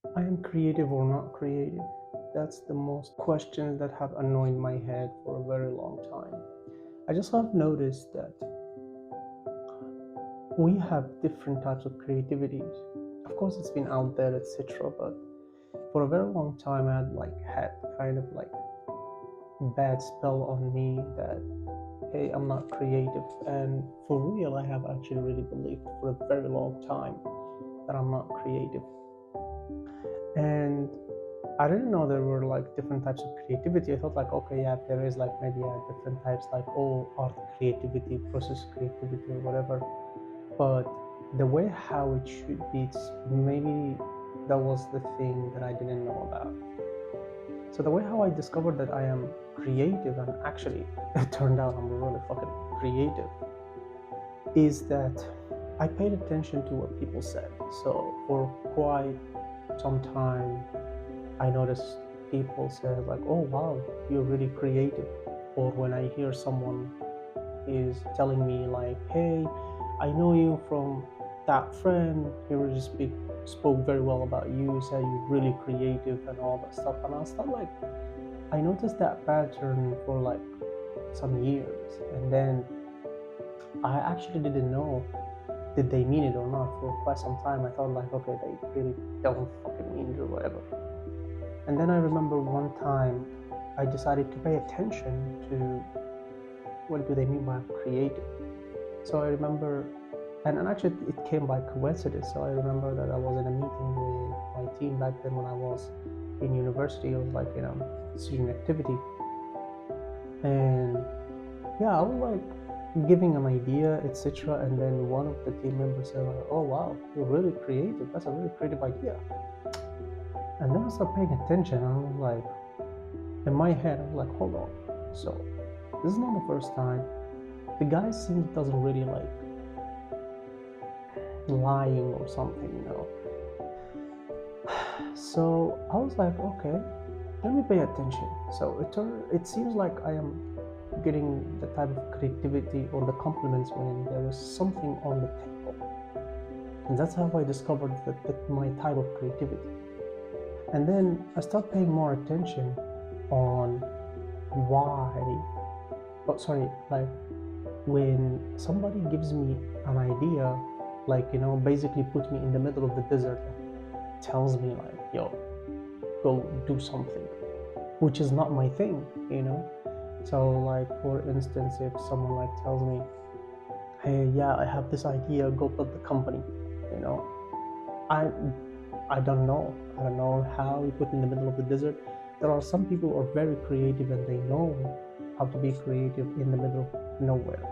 I am creative or not creative? That's the most questions that have annoyed my head for a very long time. I just have noticed that we have different types of creativities. Of course, it's been out there, etc. But for a very long time, I had kind of like bad spell on me that hey, I'm not creative. And for real, I have actually really believed for a very long time that I'm not creative. And I didn't know there were like different types of creativity. I thought like, okay, yeah, there is like maybe different types like art creativity, process creativity, or whatever. But the way how it should be, maybe that was the thing that I didn't know about. So the way how I discovered that I am creative, and actually it turned out I'm really fucking creative, is that I paid attention to what people said. So for quite some time, I noticed people say like, "Oh wow, you're really creative," or when I hear someone is telling me like, "Hey, I know you from that friend. He really spoke very well about you. Said you're really creative and all that stuff." And I started like, I noticed that pattern for like some years, and then I actually didn't know did they mean it or not for quite some time. I thought like, okay, they really don't fucking mean it or whatever. And then I remember one time I decided to pay attention to what do they mean by creative. So I remember, and actually it came by coincidence. So I remember that I was in a meeting with my team back then when I was in university. It was like, student activity. And yeah, I was like giving an idea, etc. And then one of the team members said, like, "Oh wow, you're really creative. That's a really creative idea." And then I started paying attention. And I was like, in my head, I was like, hold on. So this is not the first time. The guy seems doesn't really like lying or something. So I was like, okay, let me pay attention. So it seems like I am getting the type of creativity or the compliments when there is something on the table. And that's how I discovered that my type of creativity. And then I started paying more attention on why, like when somebody gives me an idea, like, basically put me in the middle of the desert, tells me like, yo, go do something, which is not my thing. So like, for instance, if someone like tells me, hey, yeah, I have this idea, go build the company, I don't know. I don't know how you put in the middle of the desert. There are some people who are very creative and they know how to be creative in the middle of nowhere.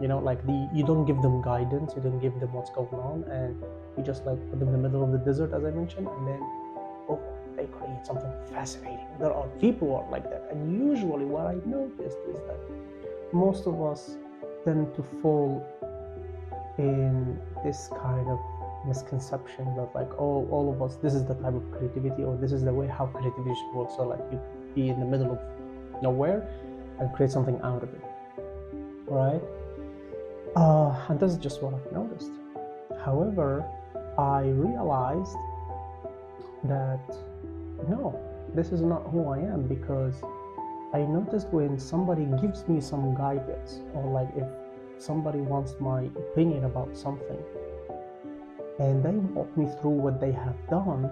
Like you don't give them guidance, you don't give them what's going on, and you just like put them in the middle of the desert, as I mentioned, and then they create something fascinating. There are people who are like that, and usually what I noticed is that most of us tend to fall in this kind of misconception that like, oh, all of us, this is the type of creativity, or this is the way how creativity should work. So like you be in the middle of nowhere and create something out of it, right? And that's just what I've noticed. However, I realized that no, this is not who I am, because I noticed when somebody gives me some guidance, or like if somebody wants my opinion about something, and they walk me through what they have done,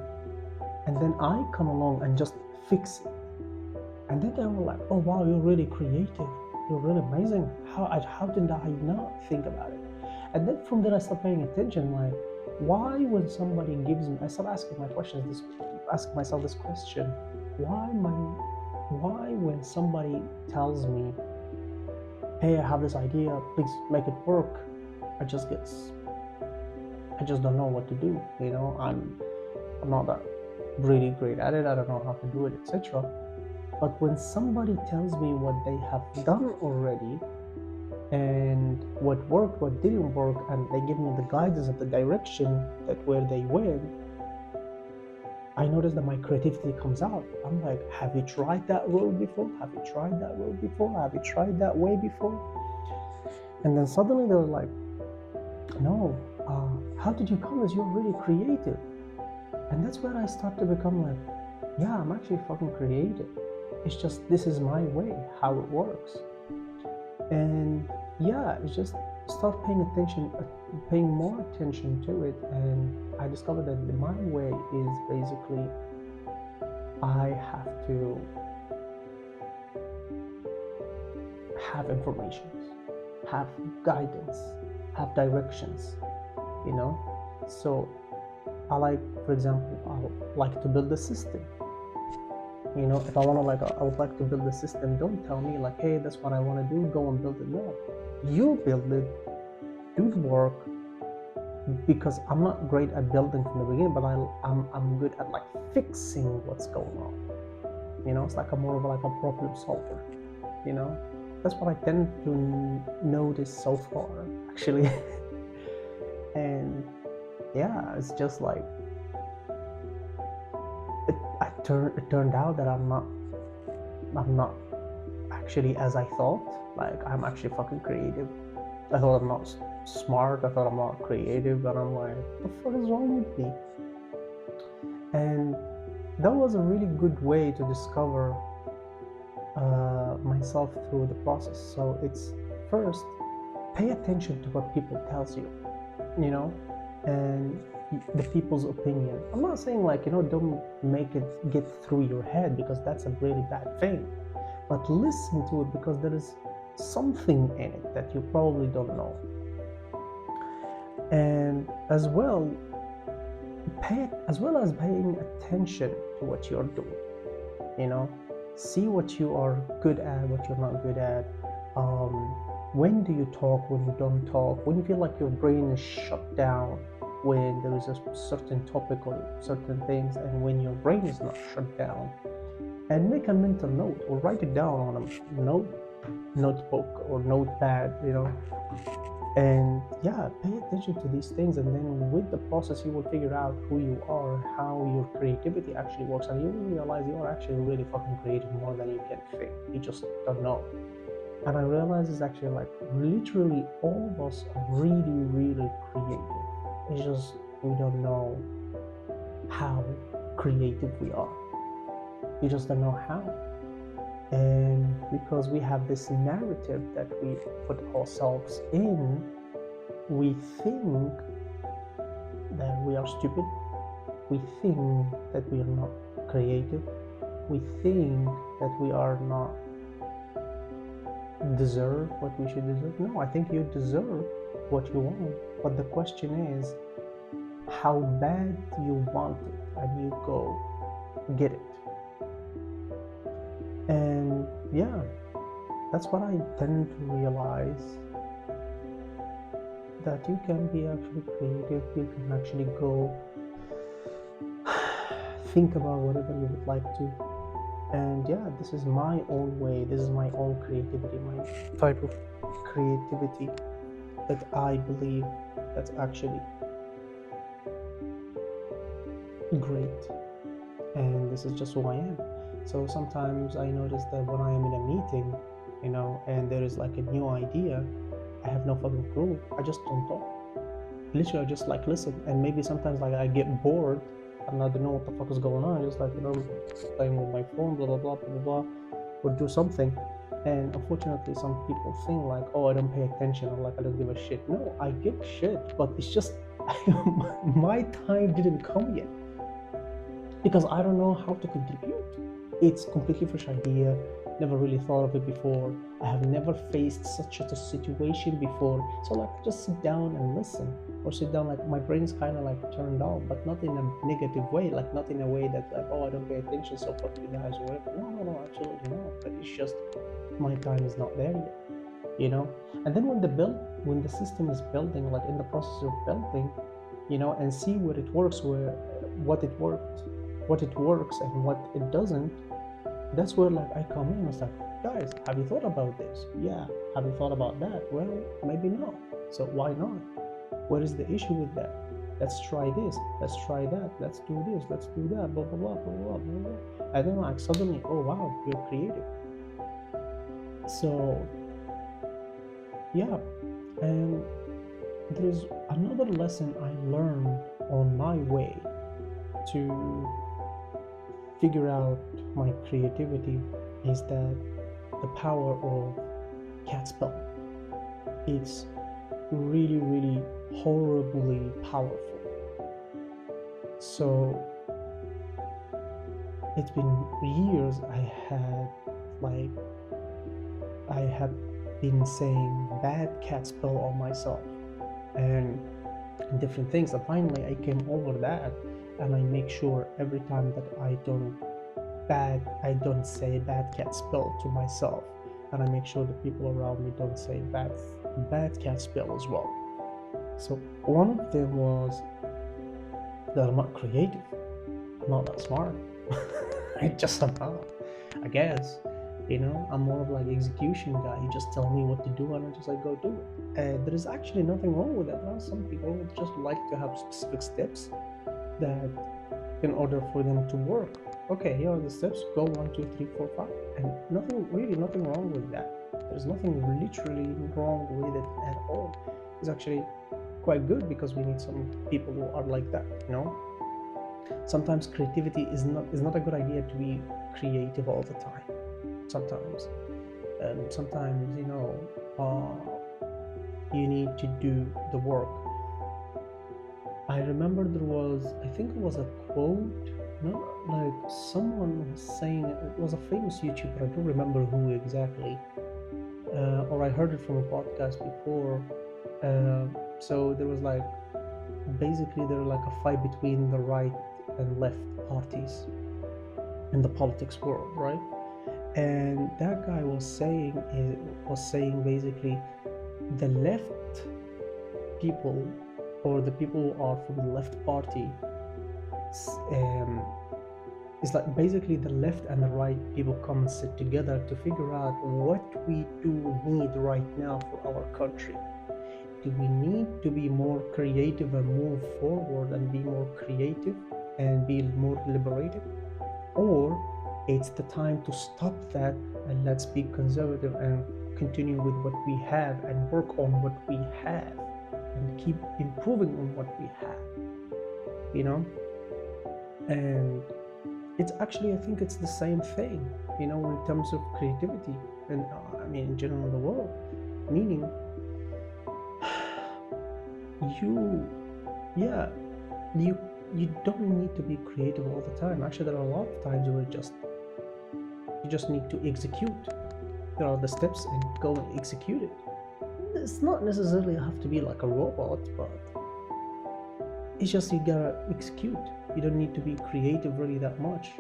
and then I come along and just fix it. And then they were like, oh wow, you're really creative, you're really amazing. How did I not think about it? And then from there I start paying attention, like, why when somebody gives me, I start asking myself this question, why when somebody tells me, hey, I have this idea, please make it work, I just don't know what to do. I'm not that really great at it. I don't know how to do it, etc. But when somebody tells me what they have done already, and what worked, what didn't work, and they give me the guidance and the direction that where they went, I notice that my creativity comes out. I'm like, have you tried that road before? Have you tried that road before? Have you tried that way before? And then suddenly they're like, no, how did you come as you're really creative? And that's where I start to become like, yeah, I'm actually fucking creative. It's just, this is my way, how it works. And yeah, it's just start paying more attention to it. And I discovered that my way is basically, I have to have informations, have guidance, have directions, you know? So I like, for example, I like to build a system. You know, if I want to I would like to build a system, don't tell me like, hey, that's what I want to do, go and build it. No, you build it, do the work, because I'm not great at building from the beginning, but I'm good at like fixing what's going on. You know, it's like I'm more of like a problem solver, you know? That's what I tend to notice so far, actually. And yeah, it's just like, it turned out that I'm not actually as I thought. Like, I'm actually fucking creative. I thought I'm not smart, I thought I'm not creative, and I'm like, what the fuck is wrong with me? And that was a really good way to discover myself through the process. So it's, first, pay attention to what people tells you, you know, and the people's opinion. I'm not saying like, you know, don't make it get through your head, because that's a really bad thing, but listen to it, because there is something in it that you probably don't know. And as well as paying attention to what you're doing, you know, see what you are good at, what you're not good at. When do you talk, when you don't talk, when you feel like your brain is shut down, when there is a certain topic or certain things, and when your brain is not shut down. And make a mental note or write it down on a notebook or notepad, you know. And yeah, pay attention to these things, and then with the process you will figure out who you are, how your creativity actually works, and you will realize you are actually really fucking creative more than you can think. You just don't know. And I realize it's actually like literally all of us are really, really creative. It's just we don't know how creative we are. We just don't know how. And because we have this narrative that we put ourselves in, we think that we are stupid. We think that we are not creative. We think that we are not deserve what we should deserve. No, I think you deserve what you want. But the question is how bad you want it, and you go get it. And yeah, that's what I tend to realize, that you can be actually creative. You can actually go think about whatever you would like to. And yeah, this is my own way, this is my own creativity, my type of creativity that I believe that's actually great. And this is just who I am. So sometimes I notice that when I am in a meeting, you know, and there is like a new idea, I have no fucking clue. I just don't talk. Literally, I just like listen. And maybe sometimes like I get bored and I don't know what the fuck is going on. I just like, you know, playing with my phone, blah blah blah blah blah, or do something. And unfortunately, some people think like, oh, I don't pay attention, or like I don't give a shit. No, I give a shit, but it's just my time didn't come yet, because I don't know how to contribute. It's completely fresh idea, never really thought of it before. I have never faced such a situation before. So like I just sit down and listen, or sit down, like my brain is kind of like turned off, but not in a negative way, like not in a way that like, oh, I don't pay attention, so fuck you guys or whatever. No, absolutely not. But it's just my time is not there yet, you know. And then when the system is building, like in the process of building, you know, and see what it works, what it works and what it doesn't, that's where like I come in. It's like, guys, have you thought about this? Yeah. Have you thought about that? Well, maybe not. So why not? What is the issue with that? Let's try this, let's try that, let's do this, let's do that, blah blah blah blah blah blah blah. And then like suddenly, oh wow, you're creative. So yeah. And there's another lesson I learned on my way to figure out my creativity is that the power of cat spell. It's really, really horribly powerful. So it's been years I have been saying bad cat spell on myself and different things, and finally I came over that, and I make sure every time that I don't say bad cat spell to myself, and I make sure the people around me don't say bad cat spell as well. So one of them was that I'm not creative, I'm not that smart. I just am not, I guess. I'm more of like execution guy. You just tell me what to do and I just like go do it. There is actually nothing wrong with that. Now some people would just like to have specific steps that in order for them to work. Okay, here are the steps, go 1, 2, 3, 4, 5, and nothing wrong with that. There's nothing literally wrong with it at all. It's actually quite good because we need some people who are like that. Sometimes creativity is not a good idea to be creative all the time. Sometimes you need to do the work. I remember I think it was a quote, like someone was saying, it was a famous YouTuber, I don't remember who exactly, or I heard it from a podcast before. So there was basically there was like a fight between the right and left parties in the politics world, right? And that guy was saying basically the left people, or the people who are from the left party, it's like basically the left and the right people come and sit together to figure out what we do need right now for our country. Do we need to be more creative and move forward and be more creative and be more liberated? Or it's the time to stop that and let's be conservative and continue with what we have and work on what we have and keep improving on what we have, And it's actually, I think it's the same thing, in terms of creativity and in general in the world, meaning you don't need to be creative all the time. Actually, there are a lot of times where you just need to execute. There are the steps and go and execute it. It's not necessarily have to be like a robot, but it's just you gotta execute. You don't need to be creative really that much.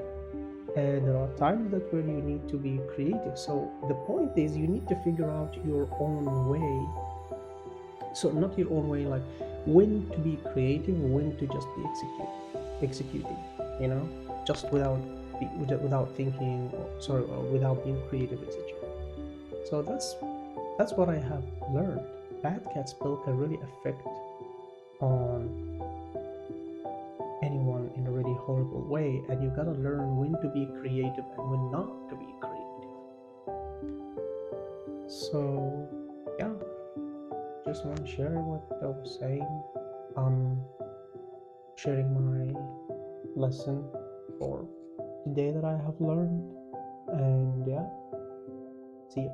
And there are times that where you need to be creative. So the point is you need to figure out your own way. So not your own way, like when to be creative, when to just be executing, just without thinking, or without being creative, etc. So that's what I have learned. Bad cat spell can really affect on anyone in a really horrible way, and you gotta learn when to be creative and when not to be creative. So yeah, just want to share what I was saying. Sharing my lesson for today that I have learned, and yeah, see you.